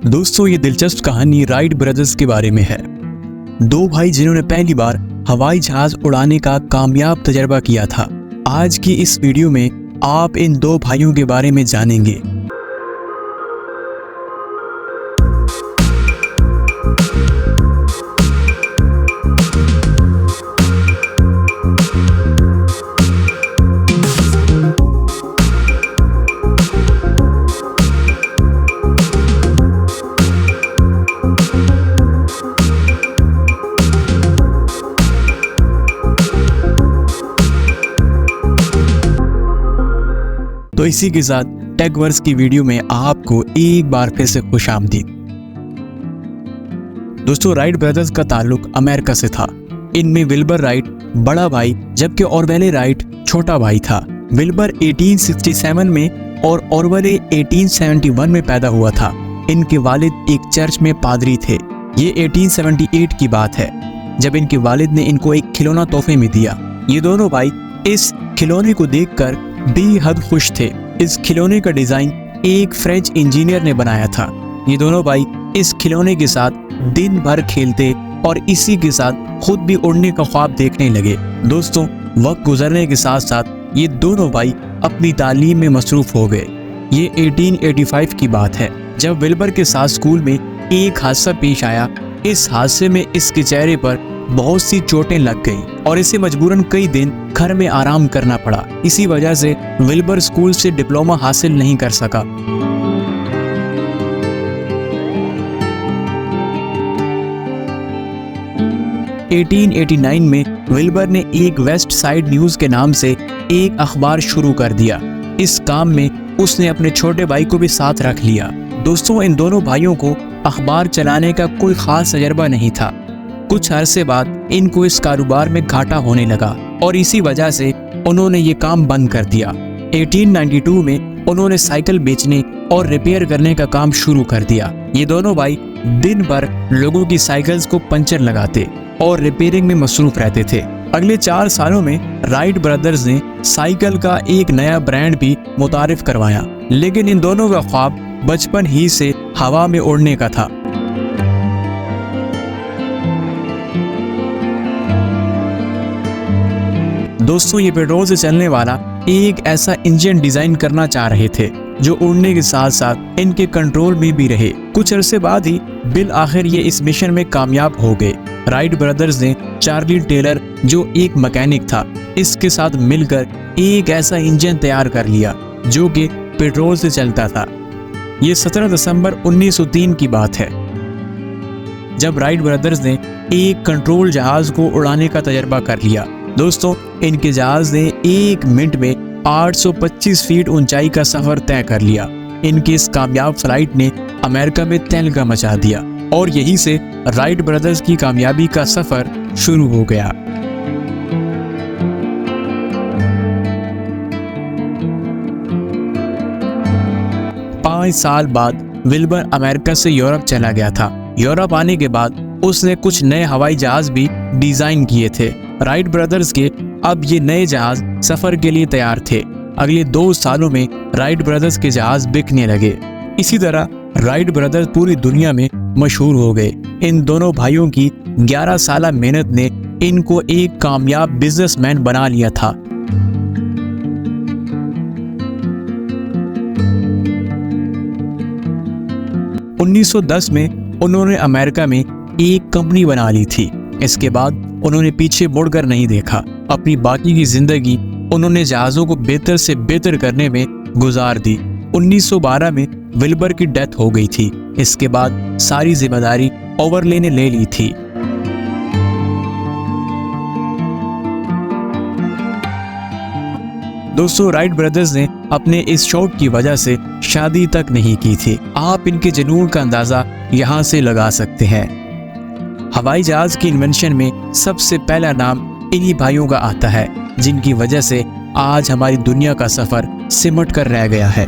दोस्तों, ये दिलचस्प कहानी राइट ब्रदर्स के बारे में है। दो भाई जिन्होंने पहली बार हवाई जहाज उड़ाने का कामयाब तजर्बा किया था। आज की इस वीडियो में आप इन दो भाइयों के बारे में जानेंगे। तो इसी के साथ टेकवर्स की वीडियो में आपको एक बार फिर से खुशामदीद। दोस्तों, राइट ब्रदर्स का ताल्लुक अमेरिका से था। इनमें विल्बर राइट बड़ा भाई जबकि ऑरवेले राइट छोटा भाई था। विल्बर 1867 में और ऑरवेले 1871 में पैदा हुआ था। इनके वालिद एक चर्च में पादरी थे। ये 1878 की बात है जब इनके वालिद ने इनको एक खिलौना तोहफे में दिया। ये दोनों भाई इस खिलौने को देखकर बेहद खुश थे। इस खिलौने का डिजाइन एक फ्रेंच इंजीनियर ने बनाया था। ये दोनों भाई इस खिलौने के साथ दिन भर खेलते और इसी के साथ खुद भी उड़ने का ख्वाब देखने लगे। दोस्तों, वक्त गुजरने के साथ साथ ये दोनों भाई अपनी तालीम में मसरूफ हो गए। ये 1885 की बात है जब विल्बर के साथ स्कूल में एक हादसा पेश आया। इस हादसे में इसके चेहरे पर बहुत सी चोटें लग गईं और इसे मजबूरन कई दिन घर में आराम करना पड़ा। इसी वजह से विल्बर स्कूल से डिप्लोमा हासिल नहीं कर सका। (1889) में विल्बर ने एक वेस्ट साइड न्यूज के नाम से एक अखबार शुरू कर दिया। इस काम में उसने अपने छोटे भाई को भी साथ रख लिया। दोस्तों, इन दोनों भाइयों को अखबार चलाने का कोई खास तजर्बा नहीं था। कुछ अरसे बाद इनको इस कारोबार में घाटा होने लगा और इसी वजह से उन्होंने ये काम बंद कर दिया। 1892 में उन्होंने साइकिल बेचने और रिपेयर करने का काम शुरू कर दिया। ये दोनों भाई दिन भर लोगों की साइकिल्स को पंचर लगाते और रिपेयरिंग में मसरूफ रहते थे। अगले 4 सालों में राइट ब्रदर्स ने साइकिल का एक नया ब्रांड भी मुतारिफ करवाया, लेकिन इन दोनों का ख्वाब बचपन ही से हवा में उड़ने का था। दोस्तों, ये पेट्रोल से चलने वाला एक ऐसा इंजन डिजाइन करना चाह रहे थे जो उड़ने के साथ साथ इनके कंट्रोल में भी रहे। कुछ अरसे बाद ही बिल आखिर ये इस मिशन में कामयाब हो गए। राइट ब्रदर्स ने चार्ली टेलर, जो एक मैकेनिक था, इसके साथ मिलकर एक ऐसा इंजन तैयार कर लिया जो कि पेट्रोल से चलता था। ये 17 दिसंबर 1903 की बात है जब राइट ब्रदर्स ने एक कंट्रोल जहाज को उड़ाने का तजर्बा कर लिया। दोस्तों, इनके जहाज ने 1 मिनट में 825 फीट ऊंचाई का सफर तय कर लिया। इनकी इस कामयाब फ्लाइट ने अमेरिका में तहलका मचा दिया और यहीं से राइट ब्रदर्स की कामयाबी का सफर शुरू हो गया। पाँच साल बाद विल्बर अमेरिका से यूरोप चला गया था। यूरोप आने के बाद उसने कुछ नए हवाई जहाज भी डिजाइन किए थे। राइट ब्रदर्स के अब ये नए जहाज सफर के लिए तैयार थे। अगले 2 सालों में राइट ब्रदर्स के जहाज बिकने लगे। इसी तरह राइट ब्रदर्स पूरी दुनिया में मशहूर हो गए। इन दोनों भाइयों की 11 साल मेहनत ने इनको एक कामयाब बिजनेसमैन बना लिया था। (1910) में उन्होंने अमेरिका में एक कंपनी बना ली थी। इसके बाद उन्होंने पीछे मुड़कर नहीं देखा। अपनी बाकी की जिंदगी उन्होंने जहाज़ों को बेहतर से बेहतर करने में गुजार दी। 1912 में विल्बर की डेथ हो गई थी। इसके बाद सारी जिम्मेदारी ओवरले ने ले ली थी। दोस्तों, राइट ब्रदर्स ने अपने इस शौक की वजह से शादी तक नहीं की थी। आप इनके जुनून का अंदाजा यहाँ से लगा सकते हैं। हवाई जहाज की इन्वेंशन में सबसे पहला नाम इन्हीं भाइयों का आता है, जिनकी वजह से आज हमारी दुनिया का सफर सिमट कर रह गया है।